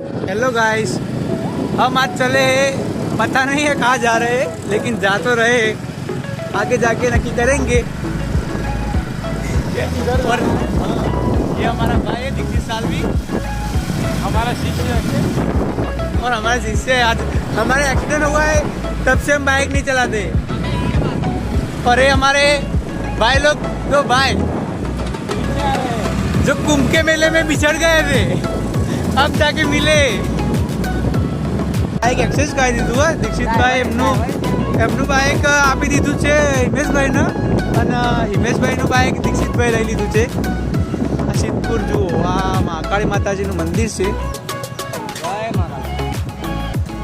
Hello guys, हम आज चले पता नहीं है कहाँ जा रहे हैं, लेकिन जा तो रहे, आगे जाके नक्की करेंगे। और ये हमारा भाई है दीक्षित सालवी, हमारा शिष्य है और हमारा शिष्य है। आज हमारे एक्सीडेंट हुआ है, तब से हम बाइक नहीं चलाते। और ये हमारे भाई लोग, दो भाई जो कुंभ के मेले में बिछड़ गए थे, अब जाके मिले। बाइक एक्सेस કરી દીધું હોય દીક્ષિતભાઈ, એમનું બાઇક આપી દીધું છે હિમેશભાઈને, અને હિમેશભાઈનું બાઇક દીક્ષિતભાઈ લઈ લીધું છે। આ સિદ્ધપુર જુઓ, આ મહાકાળી માતાજીનું મંદિર છે,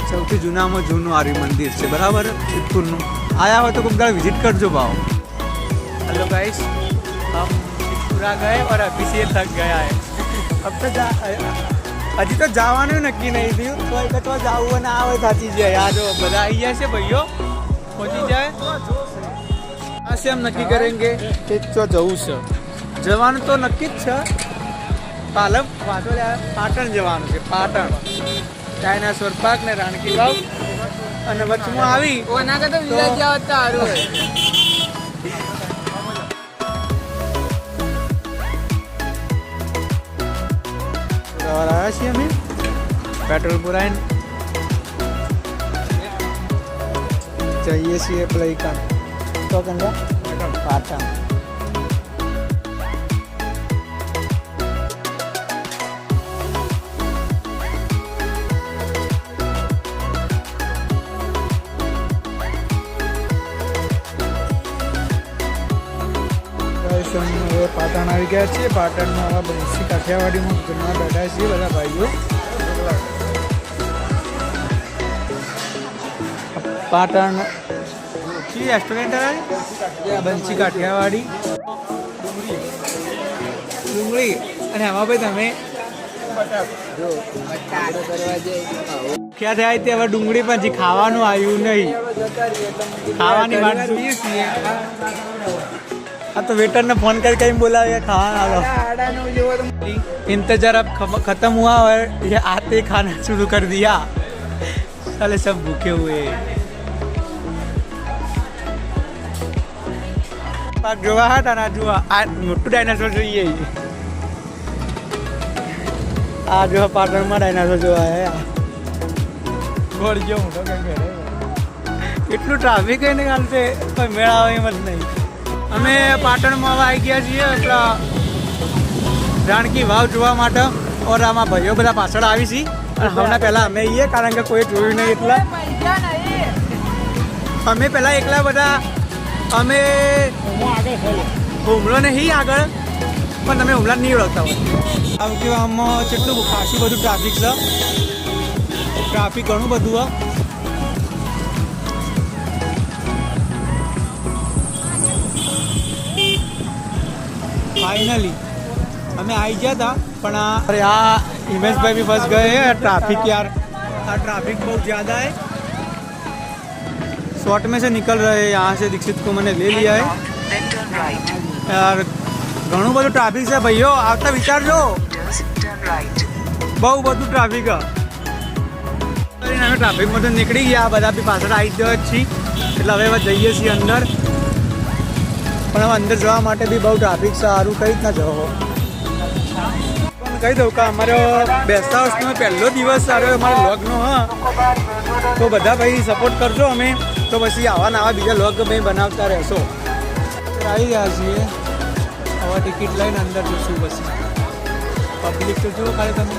સૌથી જૂનામાં જૂનું આર્યું મંદિર છે, બરાબર સિદ્ધપુરનું। આયા હોય તો કોઈક દાડો વિઝિટ કરજો ભાવ। हेलो गाइस, हम पूरा गए और अभी से थक गया है। अब तो हजी तो जवानू नक्की नहीं थी, तो एक तो जाऊ ना आवे थाची जाए। आज બધા આવી જશે ભાઈઓ, પહોંચી જાય। આ से हम नक्की करेंगे કે તો જવું છે। જવાનું તો નક્કી જ છે, પાટણ જવાનું છે। પાટણ ડાયનાસોર પાર્ક ને રાણકી વાવ, અને વચમાં આવી ઓના કે તો વિલેજ જાવ તો સારું હોય। और आया छी हमें पेट्रोल पुराइन चाहिए सी अप्लाई का तो कंगा पाटा પાટણ આવી ગયા છીએ। પાટણમાં આવા બંસી કાઠિયાવાડીમાં જમવા બેઠા છીએ બધા ભાઈઓ। પાટણ की रेस्टोरेंट है બંસી કાઠિયાવાડી ડુંગળી, અને આમાં ભાઈ તમે ક્યાં થાય તે હવે ડુંગળી પછી ખાવાનું આવ્યું નહીં, ખાવાની વાત જોઈએ છીએ। हाँ तो वेटर ने फोन करके ही बोला ये खाना आ लो। इंतजार अब खत्म हुआ और ये आते ही खाना शुरू कर दिया। साले सब भूखे हुए। पाक जोवा है ताना जोवा आज मोटू डायनासोर જોઈએ। आ जो पाटण में डायनासोर जोवा है गोड़ जो मोटो के घेरे એટલું ટ્રાફિક है ને કાલતે કોઈ મેળા હોય મત નહીં। અમે પાટણમાં આવી ગયા છીએ આપણા રાણકી વાવ જોવા માટે, और આમાં ભાઈઓ બધા પાછળ આવી છે, અને હમણાં પહેલાં અમે આવીએ કારણ કે કોઈ જોયું નહીં એટલે અમે પહેલાં એકલા બધા અમે હુમલો નહીં આગળ, પણ તમે હુમલા નહીં ઓળખતા હોય। આમ કે આમાં કેટલું ખાસું બધું ટ્રાફિક છે, ટ્રાફિક ઘણું બધું હોય। फाइनली हमें आई गया था, पर अरे यहाँ हिमेश भाई भी फंस गए हैं। ट्रैफिक यार, ट्रैफिक बहुत ज़्यादा है। शॉर्ट में से निकल रहे हैं यहाँ से। दीक्षित को मैंने ले लिया है यार, घणું બધું ટ્રાફિક છે ભાઈઓ, આવતા વિચારજો, બહુ બધું ટ્રાફિક છે। અમે ટ્રાફિકમાંથી નીકળી ગયા, બધા બી પાછળ આવી જ છીએ, એટલે હવે જઈએ છીએ અંદર। પણ હવે અંદર જવા માટે બી બહુ ટ્રાફિક સારું કઈ રીતના જવો। પણ કહી દઉં કે અમારો બેસતા વર્ષનો પહેલો દિવસ સારો અમારો વ્લોગનો, હા તો બધા ભાઈ સપોર્ટ કરજો અમે, તો પછી આવા નવા બીજા વ્લોગ ભાઈ બનાવતા રહેશો। આવી ગયા છીએ, હવે ટિકિટ લઈને અંદર જઈશું। પછી પબ્લિક તો જુઓ ખાલી તમે।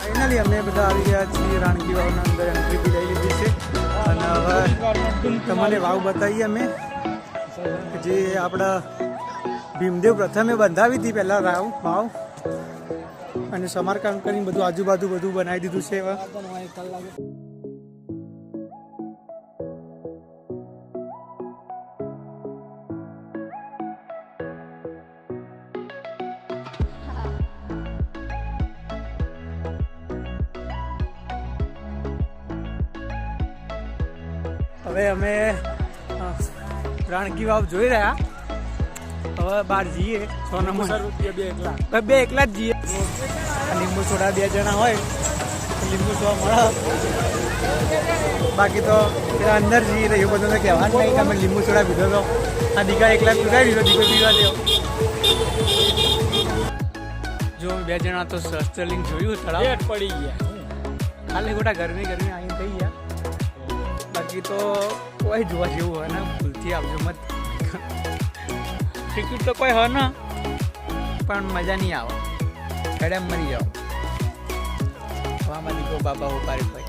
ફાઇનલી અમે બધા આવી ગયા છીએ રાણકી વાવના અંદર, એન્ટ્રી બી લઈ લીધી છે, અને હવે તમને વાવ બતાવીએ અમે જે આપણા ભીમદેવ પ્રથમે બંધાવી હતી પહેલાં વાવ, અને સમારકામ કરીને બધું આજુબાજુ બધું બનાવી દીધું છે। હવે અમે રાણકી વાવ જોઈ રહ્યા, હવે બહાર જઈએ। 100 નંબર ₹2 એકલા જ જઈએ। લીંબુ સોડા 2 જણા હોય તો લીંબુ સોડા મળે. બાકી તો પેલા અંદર જઈએ તો એવું બધું તો કહેવાનું નહીં કે અમે લીંબુ સોડા પીધો તો. આ દીકરા એકલા પીવડાવી દીધો, દીકરો પીવા દેવો. જો 2 જણા તો શસ્ત્રલિંગ જોયું તળાવ પડી ગયા. ખાલી ખોટા ગરમી આવીને થઈ ગયા. બાકી તો કોઈ જોવા જેવું હોય ને ભૂલથી આવજો મત. ટિકિટ તો કોઈ હોય ને પણ મજા નહીં આવે. કડેમ મરી જાઓ. હવામાં દીકો બાબા ઉપાડી ભાઈ.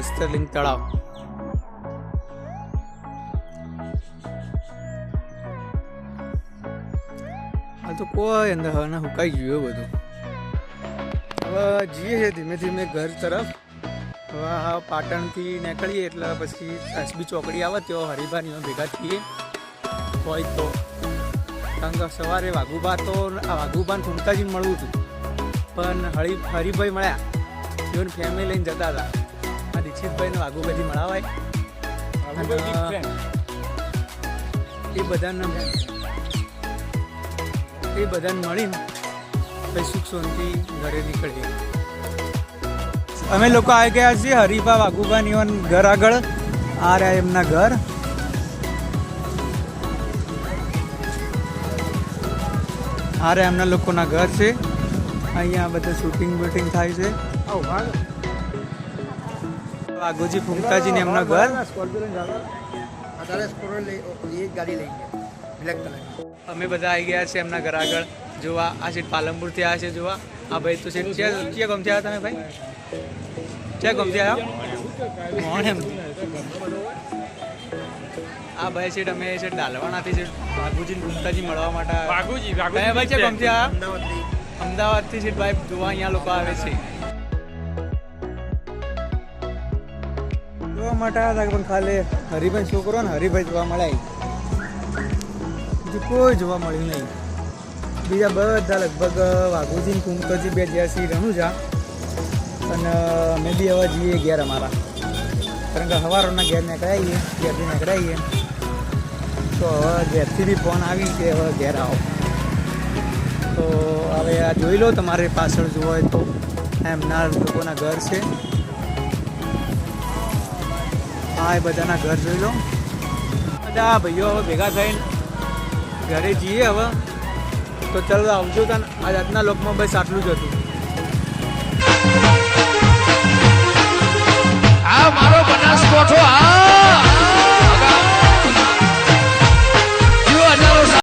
શસ્ત્રલિંગ તળાવ. આ તો કોઈ અંદર હવે હુકાઈ ગયું બધું. હવે જઈએ છે ધીમે ધીમે ઘર તરફ. હવે પાટણથી નીકળીએ એટલે પછી એસબી ચોકડી આવે ત્યાં હરિભાની ભેગા થઈએ હોય તો. કારણ કે સવારે વાઘુબાને ફૂમતાજીને મળવું હતું પણ હરિભાઈ મળ્યા. એવન ફેમિલી લઈને જતા હતા. આ દીક્ષિતભાઈને વાઘુભાઈથી મળાવાય. એ બધાને મળીને પછી સુખ શાંતિ ઘરે નીકળીએ. અમે લોકો આવી ગયા છીએ હરીફા વાઘુબાની ઘર આગળ. આ રહ્યા એમના ઘર. આ રહ્યા એમના લોકોના ઘર છે. અહીંયા બધા શૂટિંગ બૂટિંગ થાય છે. વાઘુજી ફૂમતાજી ને એમના ઘર. અમે બધા આવી ગયા છે એમના ઘર આગળ જોવા. આ સીટ પાલનપુરથી આવ્યા છે જોવા. આ ભાઈ તો સીટ ક્યાં ગમતી આવ્યા તમે ભાઈ? ક્યાં ગમતી આવ્યા? એમ આ ભાઈ સીટ અમે છે ડાલવાનાથી છે વાઘુજી ફૂમતાજી મળવા માટે. ભાઈ ક્યાં ગમતી આવ્યા? અમદાવાદથી સીટ ભાઈ જોવા અહીંયા લોકો આવે છે. જોવા માટે આવ્યા હતા પણ ખાલી હરિભાઈ છોકરો ને હરિભાઈ જોવા મળ્યા. બીજું કોઈ જોવા મળ્યું નહીં. બીજા બધા લગભગ વાઘુજી ને ફૂમતાજી 2 જ્યાં સી રણુજા. અને અમે બી હવે જઈએ ઘેર અમારા. કારણ કે સવારોના ઘેર નીકળાવીએ, ઘેરથી નીકળાવીએ તો હવે ઘેરથી બી ફોન આવી કે હવે ઘેર આવો. તો હવે આ જોઈ લો તમારે પાછળ જોવો હોય તો એમના લોકોના ઘર છે. હા એ બધાના ઘર જોઈ લો. બધા ભાઈઓ હવે ભેગા થઈને ઘરે જઈએ હવે. તો ચાલો આવજો તને. આ આજના લોકમાં બસ આટલું જ હતું. આ મારો બનાસકોઠો આ